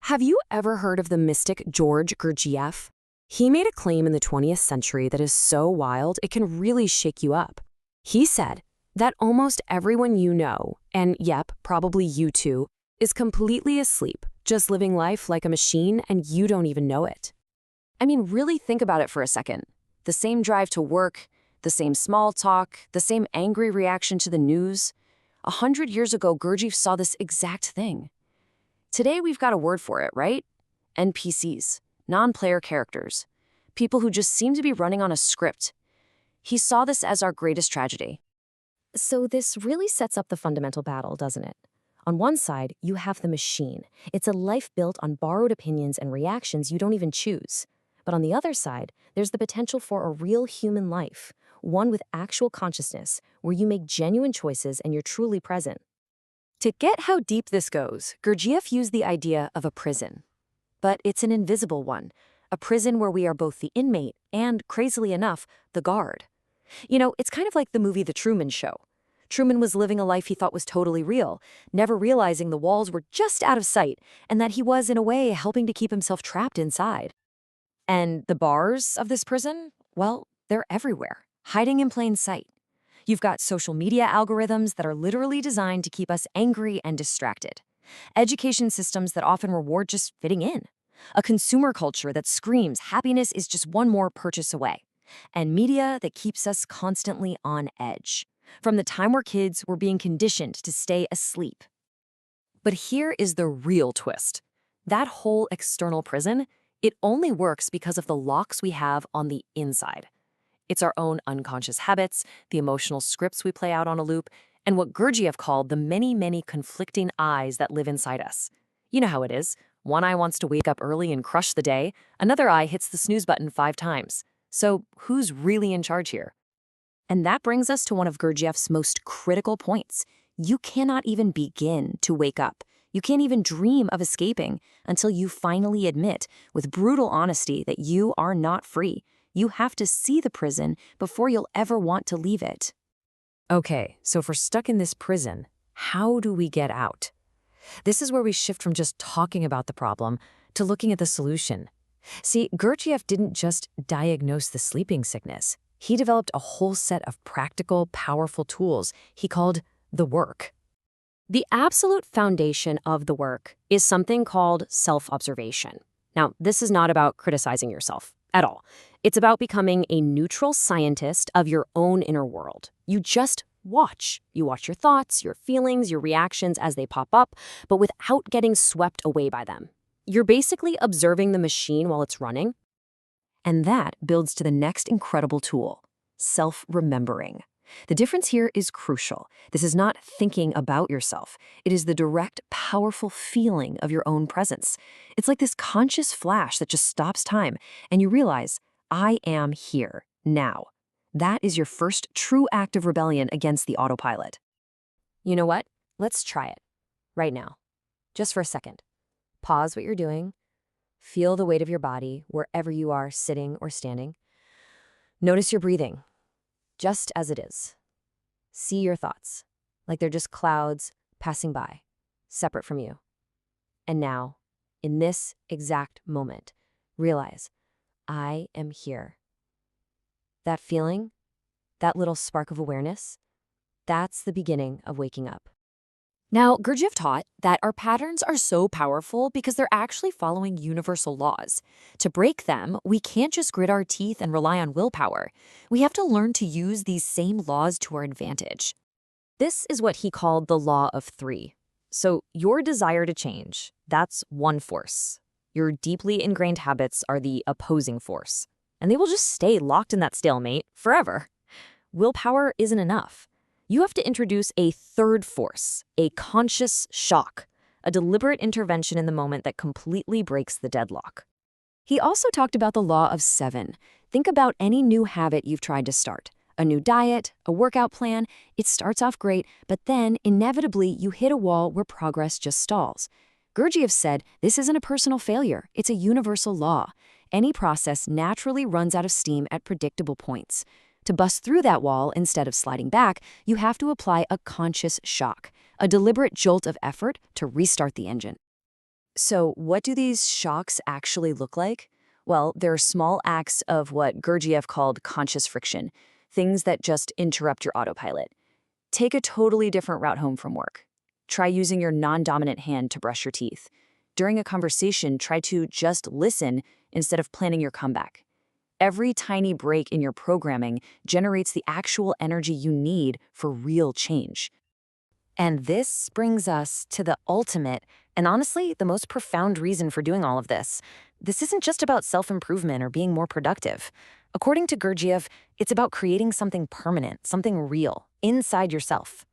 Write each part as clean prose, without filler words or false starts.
Have you ever heard of the mystic George Gurdjieff? He made a claim in the 20th century that is so wild it can really shake you up. He said that almost everyone you know, and yep, probably you too, is completely asleep, just living life like a machine and you don't even know it. I mean, really think about it for a second. The same drive to work, the same small talk, the same angry reaction to the news. 100 years ago, Gurdjieff saw this exact thing. Today, we've got a word for it, right? NPCs, non-player characters, people who just seem to be running on a script. He saw this as our greatest tragedy. So this really sets up the fundamental battle, doesn't it? On one side, you have the machine. It's a life built on borrowed opinions and reactions you don't even choose. But on the other side, there's the potential for a real human life, one with actual consciousness, where you make genuine choices and you're truly present. To get how deep this goes, Gurdjieff used the idea of a prison. But it's an invisible one, a prison where we are both the inmate and, crazily enough, the guard. You know, it's kind of like the movie The Truman Show. Truman was living a life he thought was totally real, never realizing the walls were just out of sight and that he was, in a way, helping to keep himself trapped inside. And the bars of this prison? Well, they're everywhere, hiding in plain sight. You've got social media algorithms that are literally designed to keep us angry and distracted. Education systems that often reward just fitting in. A consumer culture that screams happiness is just one more purchase away. And media that keeps us constantly on edge. From the time we're kids, we're being conditioned to stay asleep. But here is the real twist. That whole external prison, it only works because of the locks we have on the inside. It's our own unconscious habits, the emotional scripts we play out on a loop, and what Gurdjieff called the many, many conflicting eyes that live inside us. You know how it is. One eye wants to wake up early and crush the day. Another eye hits the snooze button 5 times. So who's really in charge here? And that brings us to one of Gurdjieff's most critical points. You cannot even begin to wake up. You can't even dream of escaping until you finally admit, with brutal honesty, that you are not free. You have to see the prison before you'll ever want to leave it. Okay, so if we're stuck in this prison, how do we get out? This is where we shift from just talking about the problem to looking at the solution. See, Gurdjieff didn't just diagnose the sleeping sickness. He developed a whole set of practical, powerful tools he called the work. The absolute foundation of the work is something called self-observation. Now, this is not about criticizing yourself at all. It's about becoming a neutral scientist of your own inner world. You just watch. You watch your thoughts, your feelings, your reactions as they pop up, but without getting swept away by them. You're basically observing the machine while it's running. And that builds to the next incredible tool, self-remembering. The difference here is crucial. This is not thinking about yourself. It is the direct, powerful feeling of your own presence. It's like this conscious flash that just stops time, and you realize, I am here, now. That is your first true act of rebellion against the autopilot. You know what? Let's try it. Right now. Just for a second. Pause what you're doing. Feel the weight of your body wherever you are sitting or standing. Notice your breathing, just as it is. See your thoughts, like they're just clouds passing by, separate from you. And now, in this exact moment, realize, I am here. That feeling, that little spark of awareness, that's the beginning of waking up. Now, Gurdjieff taught that our patterns are so powerful because they're actually following universal laws. To break them, we can't just grit our teeth and rely on willpower. We have to learn to use these same laws to our advantage. This is what he called the law of 3. So your desire to change, that's one force. Your deeply ingrained habits are the opposing force. And they will just stay locked in that stalemate forever. Willpower isn't enough. You have to introduce a third force, a conscious shock, a deliberate intervention in the moment that completely breaks the deadlock. He also talked about the law of 7. Think about any new habit you've tried to start. A new diet, a workout plan. It starts off great, but then inevitably you hit a wall where progress just stalls. Gurdjieff said this isn't a personal failure, it's a universal law. Any process naturally runs out of steam at predictable points. To bust through that wall instead of sliding back, you have to apply a conscious shock, a deliberate jolt of effort to restart the engine. So what do these shocks actually look like? Well, they're small acts of what Gurdjieff called conscious friction, things that just interrupt your autopilot. Take a totally different route home from work. Try using your non-dominant hand to brush your teeth. During a conversation, try to just listen instead of planning your comeback. Every tiny break in your programming generates the actual energy you need for real change. And this brings us to the ultimate, and honestly, the most profound reason for doing all of this. This isn't just about self-improvement or being more productive. According to Gurdjieff, it's about creating something permanent, something real, inside yourself.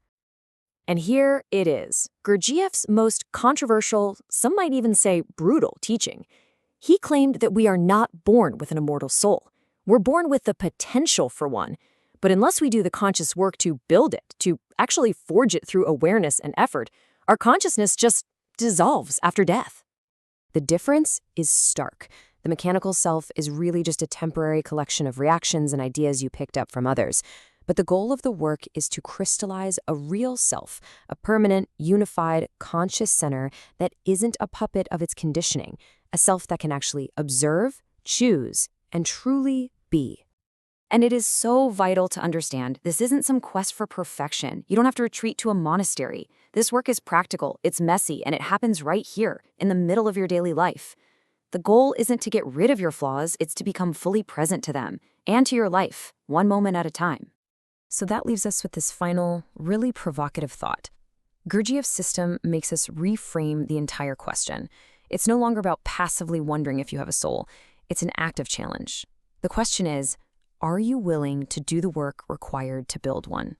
And here it is, Gurdjieff's most controversial, some might even say brutal teaching. He claimed that we are not born with an immortal soul. We're born with the potential for one. But unless we do the conscious work to build it, to actually forge it through awareness and effort, our consciousness just dissolves after death. The difference is stark. The mechanical self is really just a temporary collection of reactions and ideas you picked up from others. But the goal of the work is to crystallize a real self, a permanent, unified, conscious center that isn't a puppet of its conditioning, a self that can actually observe, choose, and truly be. And it is so vital to understand this isn't some quest for perfection. You don't have to retreat to a monastery. This work is practical, it's messy, and it happens right here, in the middle of your daily life. The goal isn't to get rid of your flaws, it's to become fully present to them, and to your life, one moment at a time. So that leaves us with this final, really provocative thought. Gurdjieff's system makes us reframe the entire question. It's no longer about passively wondering if you have a soul. It's an active challenge. The question is, are you willing to do the work required to build one?